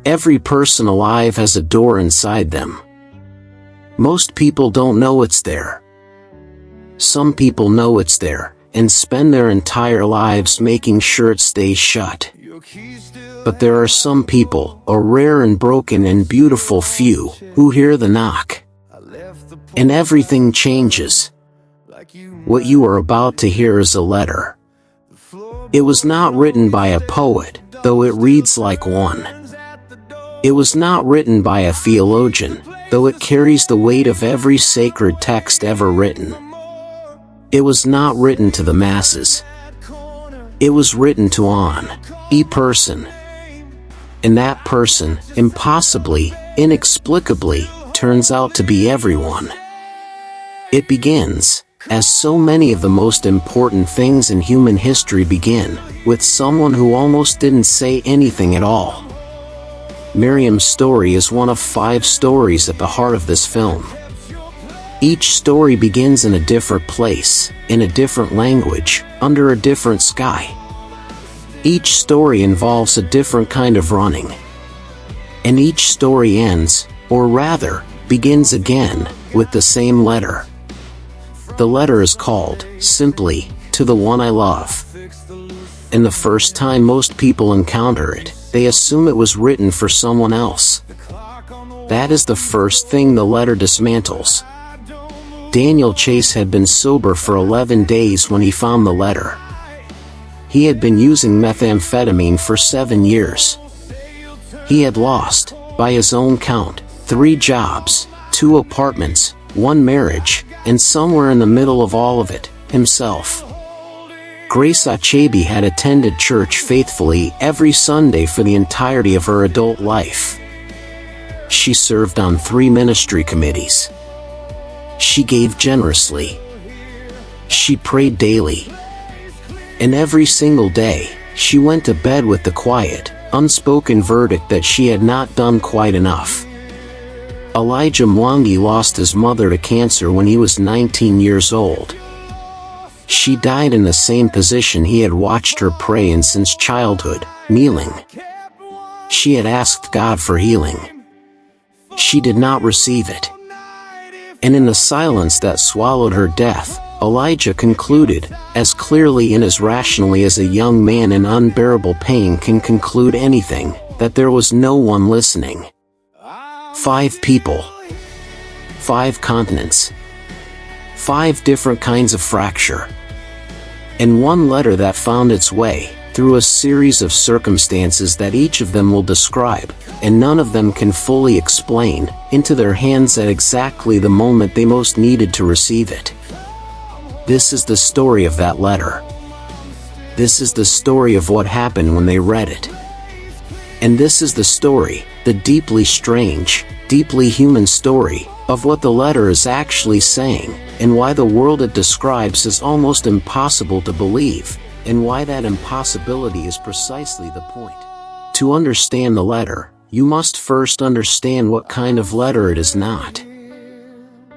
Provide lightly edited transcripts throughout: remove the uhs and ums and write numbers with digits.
Every person alive has a door inside them. Most people don't know it's there. Some people know it's there, and spend their entire lives making sure it stays shut. But there are some people, a rare and broken and beautiful few, who hear the knock. And everything changes. What you are about to hear is a letter. It was not written by a poet, though it reads like one. It was not written by a theologian, though it carries the weight of every sacred text ever written. It was not written to the masses. It was written to a person. And that person, impossibly, inexplicably, turns out to be everyone. It begins, as so many of the most important things in human history begin, with someone who almost didn't say anything at all. Miriam's story is one of 5 stories at the heart of this film. Each story begins in a different place, in a different language, under a different sky. Each story involves a different kind of running. And each story ends, or rather, begins again, with the same letter. The letter is called, simply, To the One I Love. And the first time most people encounter it, they assume it was written for someone else. That is the first thing the letter dismantles. Daniel Chase had been sober for 11 days when he found the letter. He had been using methamphetamine for 7 years. He had lost, by his own count, 3 jobs, 2 apartments, 1 marriage, and somewhere in the middle of all of it, himself. Grace Achebe had attended church faithfully every Sunday for the entirety of her adult life. She served on 3 ministry committees. She gave generously. She prayed daily. And every single day, she went to bed with the quiet, unspoken verdict that she had not done quite enough. Elijah Mwangi lost his mother to cancer when he was 19 years old. She died in the same position he had watched her pray in since childhood, kneeling. She had asked God for healing. She did not receive it. And in the silence that swallowed her death, Elijah concluded, as clearly and as rationally as a young man in unbearable pain can conclude anything, that there was no one listening. 5 people. 5 continents. 5 different kinds of fracture. And 1 letter that found its way, through a series of circumstances that each of them will describe, and none of them can fully explain, into their hands at exactly the moment they most needed to receive it. This is the story of that letter. This is the story of what happened when they read it. And this is the story, the deeply strange, deeply human story, of what the letter is actually saying, and why the world it describes is almost impossible to believe, and why that impossibility is precisely the point. To understand the letter, you must first understand what kind of letter it is not.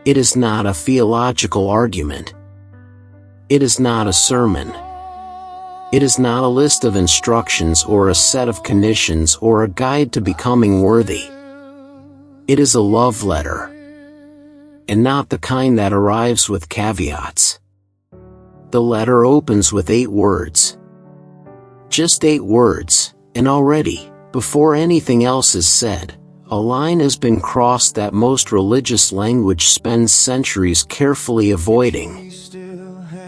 It is not a theological argument. It is not a sermon. It is not a list of instructions or a set of conditions or a guide to becoming worthy. It is a love letter. And not the kind that arrives with caveats. The letter opens with 8 words. Just 8 words, and already, before anything else is said, a line has been crossed that most religious language spends centuries carefully avoiding.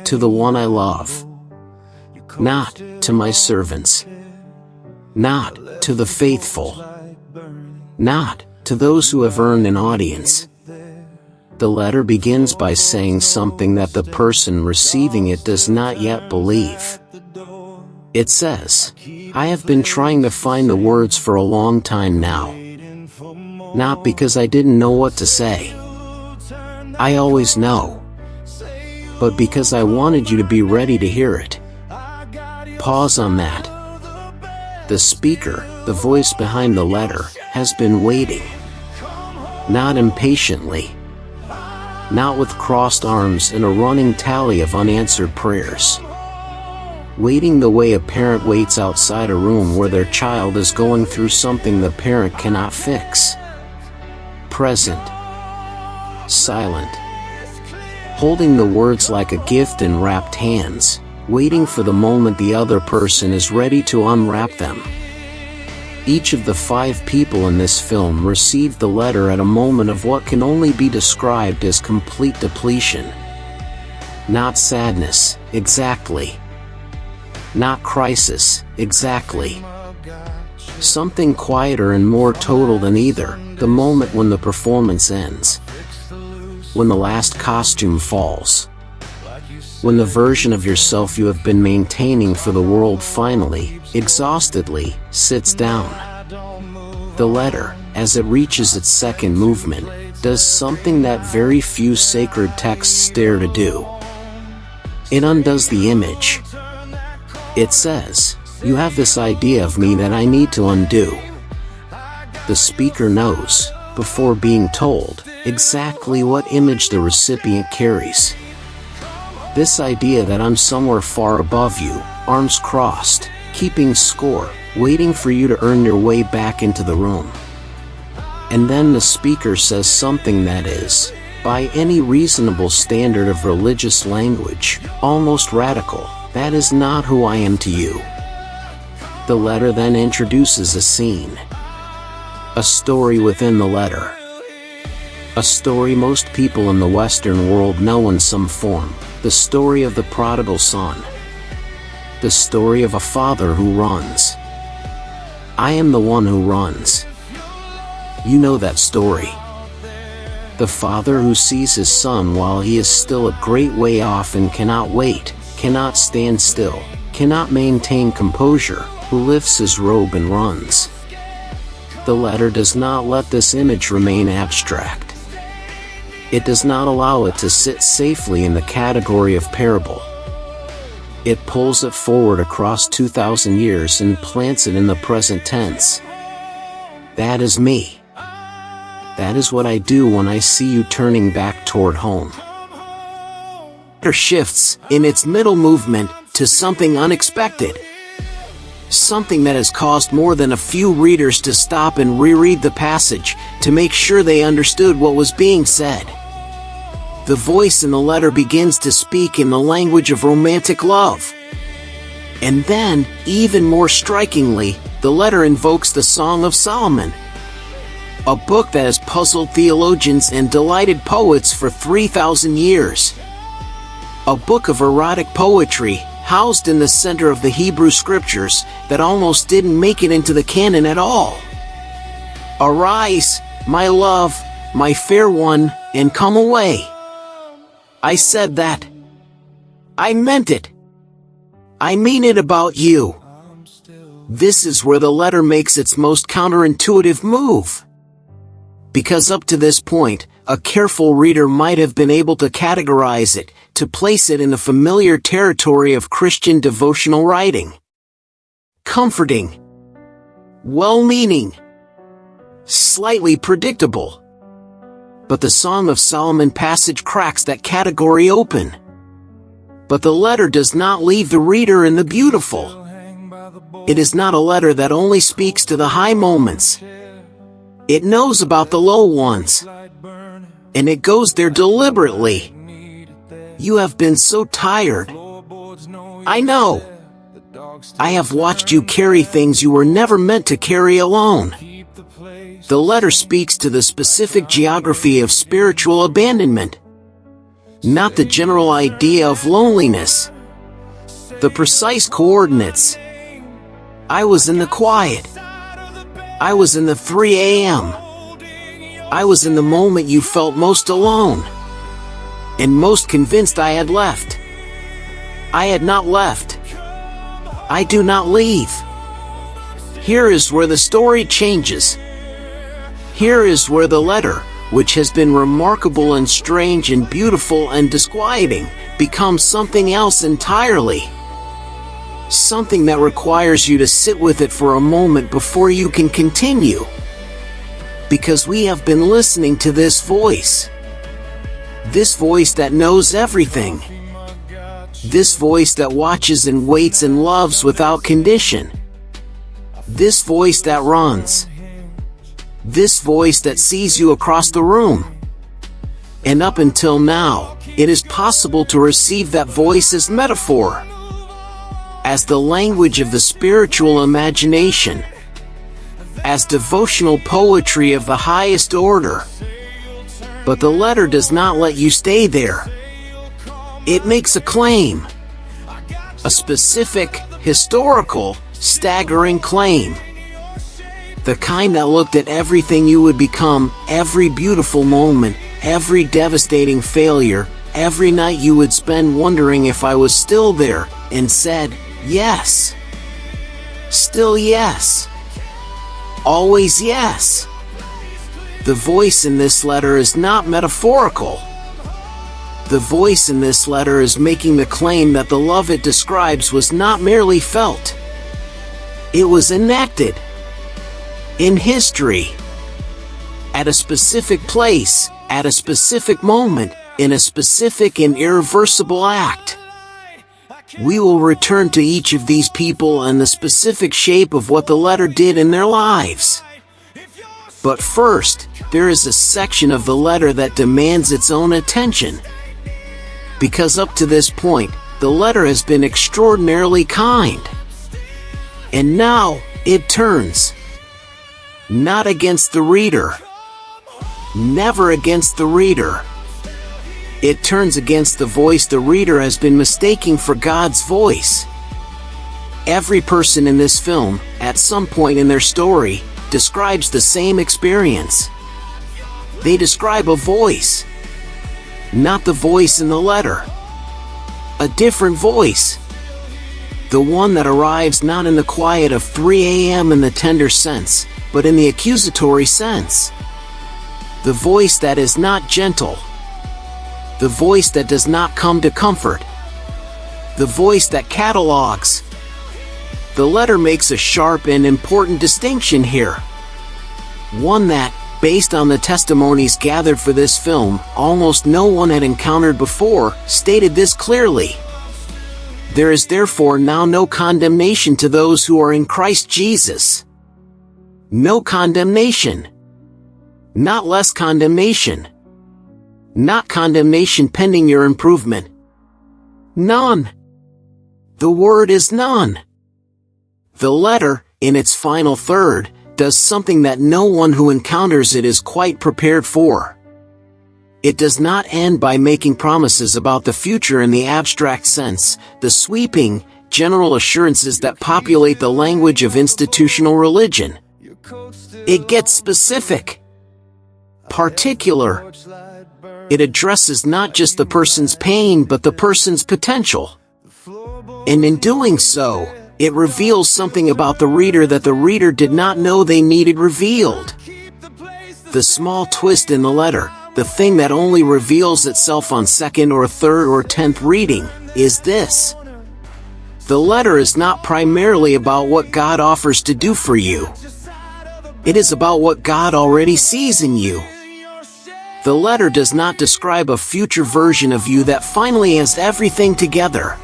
To the one I love. Not to my servants. Not to the faithful. Not to those who have earned an audience. The letter begins by saying something that the person receiving it does not yet believe. It says, I have been trying to find the words for a long time now. Not because I didn't know what to say. I always know. But because I wanted you to be ready to hear it. Pause on that. The speaker, the voice behind the letter, has been waiting. Not impatiently. Not with crossed arms and a running tally of unanswered prayers. waiting the way a parent waits outside a room where their child is going through something the parent cannot fix. Present. Silent. Holding the words like a gift in wrapped hands, waiting for the moment the other person is ready to unwrap them. Each of the 5 people in this film received the letter at a moment of what can only be described as complete depletion. Not sadness, exactly. Not crisis, exactly. Something quieter and more total than either, the moment when the performance ends. When the last costume falls. When the version of yourself you have been maintaining for the world finally, exhaustedly, sits down. The letter, as it reaches its second movement, does something that very few sacred texts dare to do. It undoes the image. It says, "You have this idea of me that I need to undo." The speaker knows, before being told, exactly what image the recipient carries. This idea that I'm somewhere far above you, arms crossed, keeping score, waiting for you to earn your way back into the room. And then the speaker says something that is, by any reasonable standard of religious language, almost radical. That is not who I am to you. The letter then introduces a scene. A story within the letter. A story most people in the Western world know in some form. The story of the prodigal son. The story of a father who runs. I am the one who runs. You know that story. The father who sees his son while he is still a great way off and cannot wait, cannot stand still, cannot maintain composure, who lifts his robe and runs. The letter does not let this image remain abstract. It does not allow it to sit safely in the category of parable. It pulls it forward across 2,000 years and plants it in the present tense. That is me. That is what I do when I see you turning back toward home. It shifts, in its middle movement, to something unexpected. Something that has caused more than a few readers to stop and reread the passage, to make sure they understood what was being said. The voice in the letter begins to speak in the language of romantic love. And then, even more strikingly, the letter invokes the Song of Solomon. A book that has puzzled theologians and delighted poets for 3,000 years. A book of erotic poetry, housed in the center of the Hebrew scriptures, that almost didn't make it into the canon at all. Arise, my love, my fair one, and come away. I said that. I meant it. I mean it about you. This is where the letter makes its most counterintuitive move. Because up to this point, a careful reader might have been able to categorize it, to place it in the familiar territory of Christian devotional writing. Comforting. Well-meaning. Slightly predictable. But the Song of Solomon passage cracks that category open. But the letter does not leave the reader in the beautiful. It is not a letter that only speaks to the high moments. It knows about the low ones. And it goes there deliberately. You have been so tired. I know. I have watched you carry things you were never meant to carry alone. The letter speaks to the specific geography of spiritual abandonment. Not the general idea of loneliness. The precise coordinates. I was in the quiet. I was in the 3 a.m. I was in the moment you felt most alone. And most convinced I had left. I had not left. I do not leave. Here is where the story changes. Here is where the letter, which has been remarkable and strange and beautiful and disquieting, becomes something else entirely. Something that requires you to sit with it for a moment before you can continue. Because we have been listening to this voice. This voice that knows everything. This voice that watches and waits and loves without condition. This voice that runs. This voice that sees you across the room. And up until now, it is possible to receive that voice as metaphor, as the language of the spiritual imagination, as devotional poetry of the highest order. But the letter does not let you stay there. It makes a claim, a specific, historical, staggering claim. The kind that looked at everything you would become, every beautiful moment, every devastating failure, every night you would spend wondering if I was still there, and said, yes. Still yes. Always yes. The voice in this letter is not metaphorical. The voice in this letter is making the claim that the love it describes was not merely felt. It was enacted. In history. At a specific place, at a specific moment, in a specific and irreversible act. We will return to each of these people and the specific shape of what the letter did in their lives. But first, there is a section of the letter that demands its own attention. Because up to this point, the letter has been extraordinarily kind. And now, it turns. Not against the reader. Never against the reader. It turns against the voice the reader has been mistaking for God's voice. Every person in this film, at some point in their story, describes the same experience. They describe a voice. Not the voice in the letter. A different voice. The one that arrives not in the quiet of 3 a.m. in the tender sense, but in the accusatory sense. The voice that is not gentle. The voice that does not come to comfort. The voice that catalogs. The letter makes a sharp and important distinction here. One that, based on the testimonies gathered for this film, almost no one had encountered before, stated this clearly. There is therefore now no condemnation to those who are in Christ Jesus. No condemnation. Not less condemnation. Not condemnation pending your improvement. None. The word is none. The letter, in its final third, does something that no one who encounters it is quite prepared for. It does not end by making promises about the future in the abstract sense, the sweeping, general assurances that populate the language of institutional religion. It gets specific. Particular. It addresses not just the person's pain but the person's potential. And in doing so, it reveals something about the reader that the reader did not know they needed revealed. The small twist in the letter, the thing that only reveals itself on second or third or 10th reading, is this. The letter is not primarily about what God offers to do for you. It is about what God already sees in you. The letter does not describe a future version of you that finally has everything together.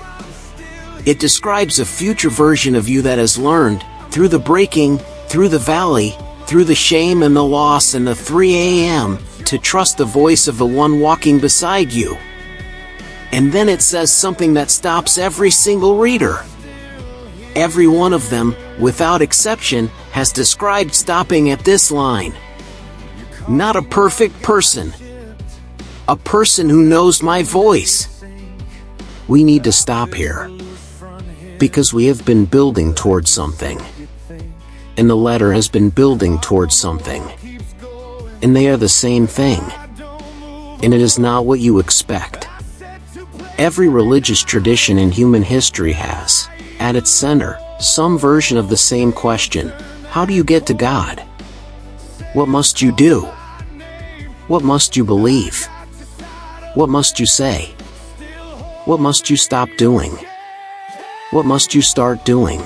It describes a future version of you that has learned, through the breaking, through the valley, through the shame and the loss and the 3 a.m., to trust the voice of the one walking beside you. And then it says something that stops every single reader. Every one of them, without exception, has described stopping at this line. Not a perfect person. A person who knows my voice. We need to stop here. Because we have been building towards something. And the letter has been building towards something. And they are the same thing. And it is not what you expect. Every religious tradition in human history has, at its center, some version of the same question. How do you get to God? What must you do? What must you believe? What must you say? What must you stop doing? What must you start doing?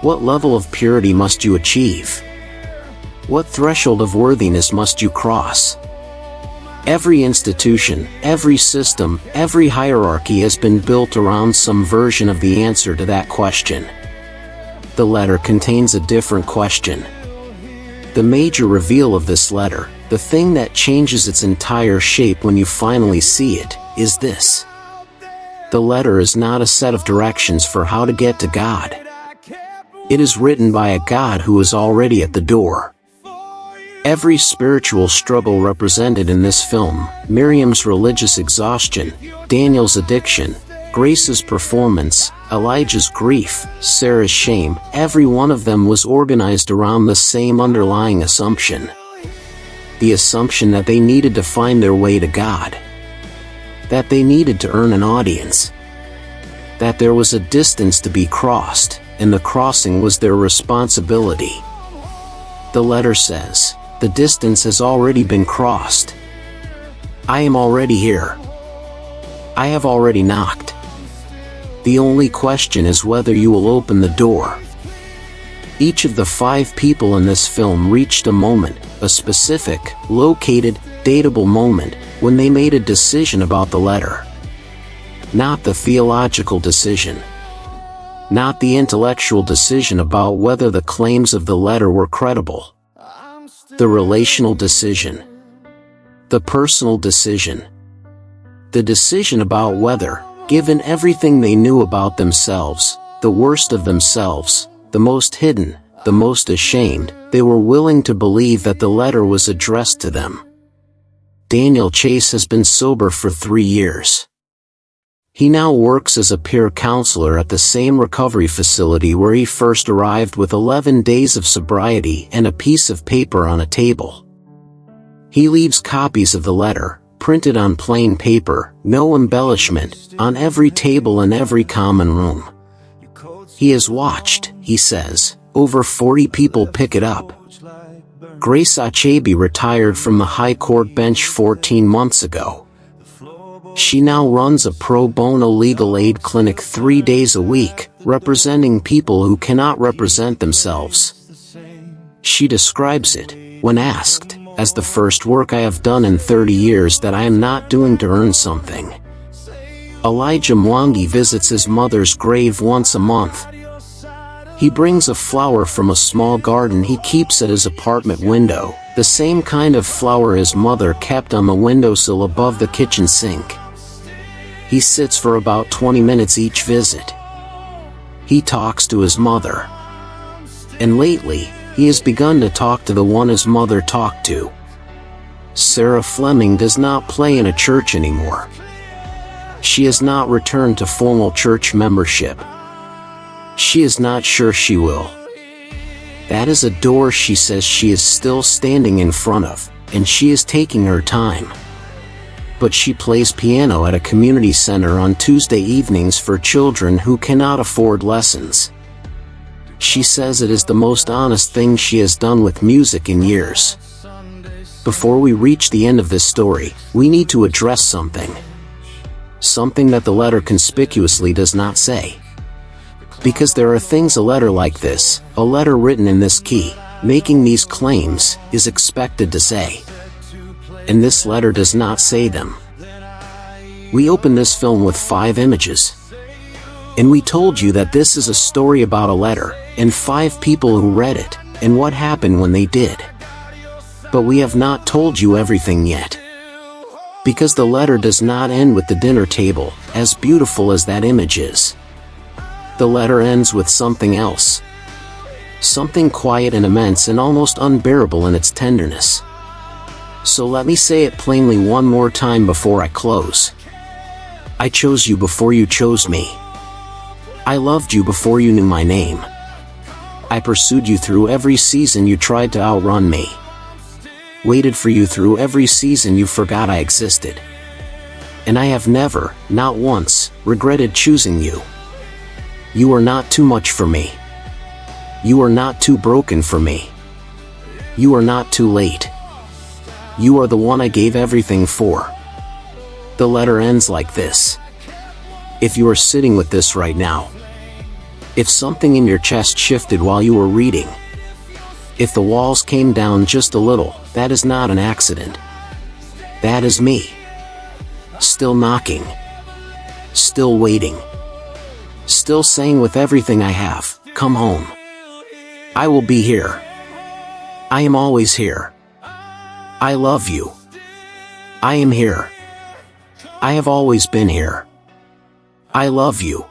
What level of purity must you achieve? What threshold of worthiness must you cross? Every institution, every system, every hierarchy has been built around some version of the answer to that question. The letter contains a different question. The major reveal of this letter, the thing that changes its entire shape when you finally see it, is this. The letter is not a set of directions for how to get to God. It is written by a God who is already at the door. Every spiritual struggle represented in this film, Miriam's religious exhaustion, Daniel's addiction, Grace's performance, Elijah's grief, Sarah's shame, every one of them was organized around the same underlying assumption. The assumption that they needed to find their way to God. That they needed to earn an audience. That there was a distance to be crossed, and the crossing was their responsibility. The letter says, the distance has already been crossed. I am already here. I have already knocked. The only question is whether you will open the door. Each of the 5 people in this film reached a moment, a specific, located, datable moment, when they made a decision about the letter. Not the theological decision. Not the intellectual decision about whether the claims of the letter were credible. The relational decision. The personal decision. The decision about whether, given everything they knew about themselves, the worst of themselves, the most hidden, the most ashamed, they were willing to believe that the letter was addressed to them. Daniel Chase has been sober for 3 years. He now works as a peer counselor at the same recovery facility where he first arrived with 11 days of sobriety and a piece of paper on a table. He leaves copies of the letter, printed on plain paper, no embellishment, on every table in every common room. He has watched, he says, over 40 people pick it up. Grace Achebe retired from the High Court bench 14 months ago. She now runs a pro bono legal aid clinic 3 days a week, representing people who cannot represent themselves. She describes it, when asked, as the first work I have done in 30 years that I am not doing to earn something. Elijah Mwangi visits his mother's grave once a month. He brings a flower from a small garden he keeps at his apartment window, the same kind of flower his mother kept on the windowsill above the kitchen sink. He sits for about 20 minutes each visit. He talks to his mother. And lately, he has begun to talk to the one his mother talked to. Sarah Fleming does not play in a church anymore. She has not returned to formal church membership. She is not sure she will. That is a door she says she is still standing in front of, and she is taking her time. But she plays piano at a community center on Tuesday evenings for children who cannot afford lessons. She says it is the most honest thing she has done with music in years. Before we reach the end of this story, we need to address something. Something that the letter conspicuously does not say. Because there are things a letter like this, a letter written in this key, making these claims, is expected to say. And this letter does not say them. We opened this film with 5 images. And we told you that this is a story about a letter, and 5 people who read it, and what happened when they did. But we have not told you everything yet. Because the letter does not end with the dinner table, as beautiful as that image is. The letter ends with something else. Something quiet and immense and almost unbearable in its tenderness. So let me say it plainly one more time before I close. I chose you before you chose me. I loved you before you knew my name. I pursued you through every season you tried to outrun me. Waited for you through every season you forgot I existed. And I have never, not once, regretted choosing you. You are not too much for me. You are not too broken for me. You are not too late. You are the one I gave everything for. The letter ends like this. If you are sitting with this right now, if something in your chest shifted while you were reading, if the walls came down just a little, that is not an accident. That is me. Still knocking. Still waiting. Still saying with everything I have, come home. I will be here. I am always here. I love you. I am here. I have always been here. I love you.